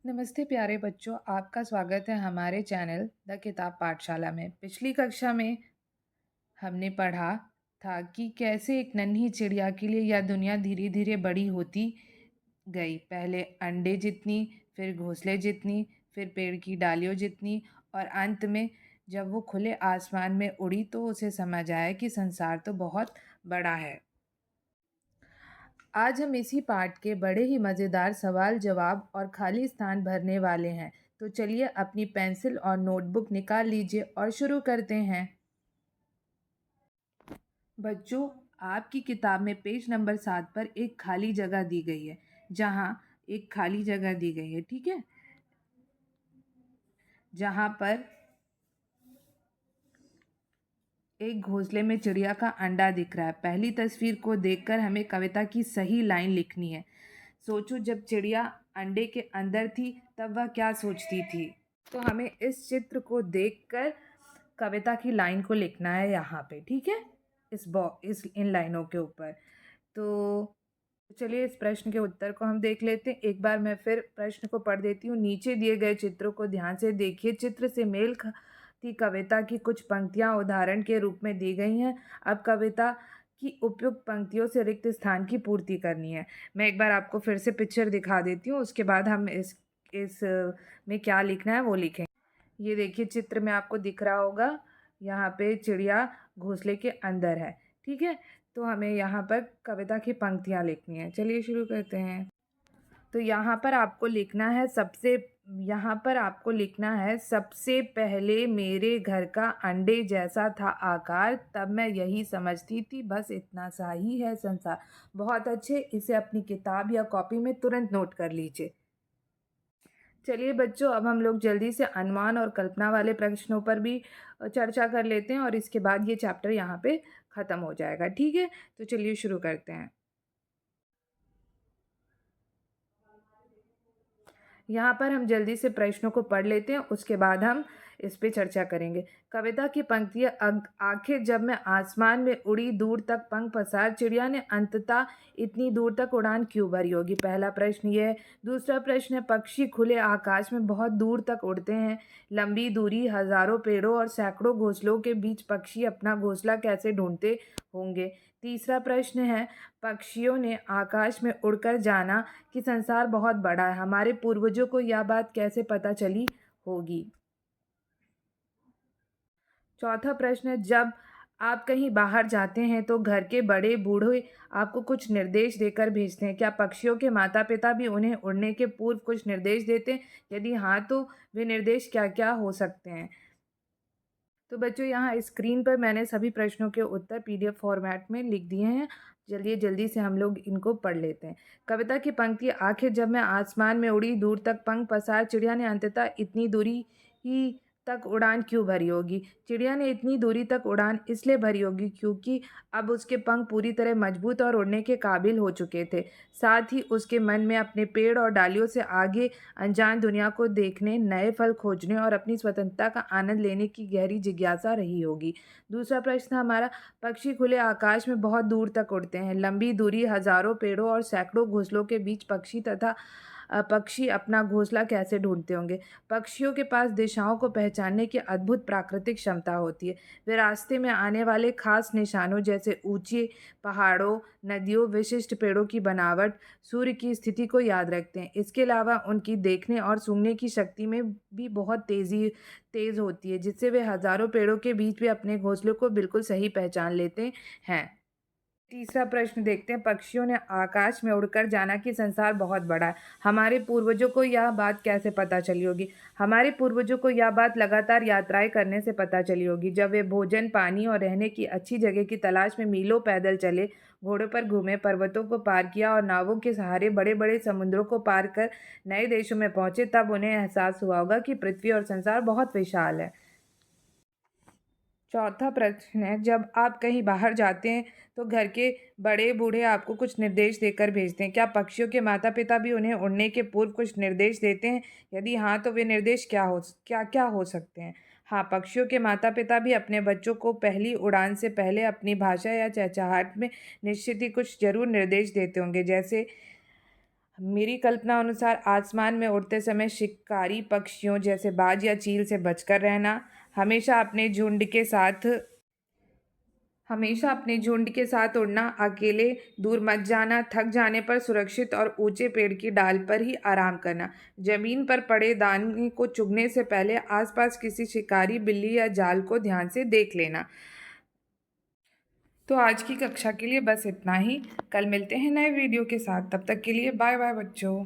नमस्ते प्यारे बच्चों, आपका स्वागत है हमारे चैनल द किताब पाठशाला में। पिछली कक्षा में हमने पढ़ा था कि कैसे एक नन्ही चिड़िया के लिए यह दुनिया धीरे धीरे बड़ी होती गई। पहले अंडे जितनी, फिर घोंसले जितनी, फिर पेड़ की डालियों जितनी, और अंत में जब वो खुले आसमान में उड़ी तो उसे समझ आया कि संसार तो बहुत बड़ा है। आज हम इसी पाठ के बड़े ही मज़ेदार सवाल जवाब और खाली स्थान भरने वाले हैं। तो चलिए अपनी पेंसिल और नोटबुक निकाल लीजिए और शुरू करते हैं। बच्चों, आपकी किताब में पेज नंबर 7 पर एक खाली जगह दी गई है। जहाँ एक खाली जगह दी गई है, ठीक है, जहाँ पर एक घोंसले में चिड़िया का अंडा दिख रहा है। पहली तस्वीर को देखकर हमें कविता की सही लाइन लिखनी है। सोचो, जब चिड़िया अंडे के अंदर थी तब वह क्या सोचती थी। तो हमें इस चित्र को देखकर कविता की लाइन को लिखना है यहाँ पे, ठीक है, इस इन लाइनों के ऊपर। तो चलिए इस प्रश्न के उत्तर को हम देख लेते हैं। एक बार मैं फिर प्रश्न को पढ़ देती हूँ। नीचे दिए गए चित्रों को ध्यान से देखिए। चित्र से मेल खाती कविता की कुछ पंक्तियाँ उदाहरण के रूप में दी गई हैं। अब कविता की उपयुक्त पंक्तियों से रिक्त स्थान की पूर्ति करनी है। मैं एक बार आपको फिर से पिक्चर दिखा देती हूँ, उसके बाद हम इस में क्या लिखना है वो लिखें। ये देखिए, चित्र में आपको दिख रहा होगा, यहाँ पे चिड़िया घोंसले के अंदर है, ठीक है। तो हमें यहाँ पर कविता की पंक्तियाँ लिखनी है। चलिए शुरू करते हैं। तो यहाँ पर आपको लिखना है, सबसे पहले मेरे घर का अंडे जैसा था आकार, तब मैं यही समझती थी बस इतना सा ही है संसार। बहुत अच्छे, इसे अपनी किताब या कॉपी में तुरंत नोट कर लीजिए। चलिए बच्चों, अब हम लोग जल्दी से अनुमान और कल्पना वाले प्रश्नों पर भी चर्चा कर लेते हैं और इसके बाद ये चैप्टर यहाँ पे ख़त्म हो जाएगा, ठीक है। तो चलिए शुरू करते हैं। यहाँ पर हम जल्दी से प्रश्नों को पढ़ लेते हैं, उसके बाद हम इस पे चर्चा करेंगे। कविता की पंक्तियाँ, आखिर जब मैं आसमान में उड़ी दूर तक पंख पसार, चिड़िया ने अंततः इतनी दूर तक उड़ान क्यों भरी होगी। पहला प्रश्न ये है। दूसरा प्रश्न है, पक्षी खुले आकाश में बहुत दूर तक उड़ते हैं। लंबी दूरी, हजारों पेड़ों और सैकड़ों घोंसलों के बीच पक्षी अपना घोंसला कैसे ढूंढते होंगे। तीसरा प्रश्न है, पक्षियों ने आकाश में उड़कर जाना कि संसार बहुत बड़ा है, हमारे पूर्वजों को यह बात कैसे पता चली होगी। चौथा प्रश्न है, जब आप कहीं बाहर जाते हैं तो घर के बड़े बूढ़े आपको कुछ निर्देश देकर भेजते हैं। क्या पक्षियों के माता पिता भी उन्हें उड़ने के पूर्व कुछ निर्देश देते हैं? यदि हाँ, तो वे निर्देश क्या क्या हो सकते हैं? तो बच्चों, यहाँ स्क्रीन पर मैंने सभी प्रश्नों के उत्तर पीडीएफ फॉर्मेट में लिख दिए हैं। चलिए जल्दी से हम लोग इनको पढ़ लेते हैं। कविता की पंक्ति, आखिर जब मैं आसमान में उड़ी दूर तक पंख पसार, चिड़िया ने अंततः इतनी दूरी ही तक उड़ान क्यों भरी होगी। चिड़िया ने इतनी दूरी तक उड़ान इसलिए भरी होगी क्योंकि अब उसके पंख पूरी तरह मजबूत और उड़ने के काबिल हो चुके थे। साथ ही उसके मन में अपने पेड़ और डालियों से आगे अनजान दुनिया को देखने, नए फल खोजने और अपनी स्वतंत्रता का आनंद लेने की गहरी जिज्ञासा रही होगी। दूसरा प्रश्न हमारा, पक्षी खुले आकाश में बहुत दूर तक उड़ते हैं। लंबी दूरी, हजारों पेड़ों और सैकड़ों घोंसलों के बीच पक्षी अपना घोंसला कैसे ढूंढते होंगे। पक्षियों के पास दिशाओं को पहचानने की अद्भुत प्राकृतिक क्षमता होती है। वे रास्ते में आने वाले खास निशानों जैसे ऊंचे पहाड़ों, नदियों, विशिष्ट पेड़ों की बनावट, सूर्य की स्थिति को याद रखते हैं। इसके अलावा उनकी देखने और सूंघने की शक्ति में भी बहुत तेज़ होती है, जिससे वे हजारों पेड़ों के बीच भी अपने घोंसलों को बिल्कुल सही पहचान लेते हैं। तीसरा प्रश्न देखते हैं, पक्षियों ने आकाश में उड़कर जाना कि संसार बहुत बड़ा है, हमारे पूर्वजों को यह बात कैसे पता चली होगी। हमारे पूर्वजों को यह बात लगातार यात्राएं करने से पता चली होगी। जब वे भोजन, पानी और रहने की अच्छी जगह की तलाश में मीलों पैदल चले, घोड़ों पर घूमे, पर्वतों को पार किया और नावों के सहारे बड़े बड़े समुद्रों को पार कर नए देशों में पहुंचे, तब उन्हें एहसास हुआ होगा कि पृथ्वी और संसार बहुत विशाल है। चौथा प्रश्न है, जब आप कहीं बाहर जाते हैं तो घर के बड़े बूढ़े आपको कुछ निर्देश देकर भेजते हैं। क्या पक्षियों के माता पिता भी उन्हें उड़ने के पूर्व कुछ निर्देश देते हैं? यदि हाँ, तो वे निर्देश क्या क्या हो सकते हैं? हाँ, पक्षियों के माता पिता भी अपने बच्चों को पहली उड़ान से पहले अपनी भाषा या चहचहाट में निश्चित ही कुछ जरूर निर्देश देते होंगे। जैसे मेरी कल्पना अनुसार आसमान में उड़ते समय शिकारी पक्षियों जैसे बाज या चील से बचकर रहना, हमेशा अपने झुंड के साथ हमेशा अपने झुंड के साथ उड़ना, अकेले दूर मत जाना, थक जाने पर सुरक्षित और ऊंचे पेड़ की डाल पर ही आराम करना, जमीन पर पड़े दाने को चुगने से पहले आसपास किसी शिकारी बिल्ली या जाल को ध्यान से देख लेना। तो आज की कक्षा के लिए बस इतना ही। कल मिलते हैं नए वीडियो के साथ। तब तक के लिए बाय बाय बच्चों।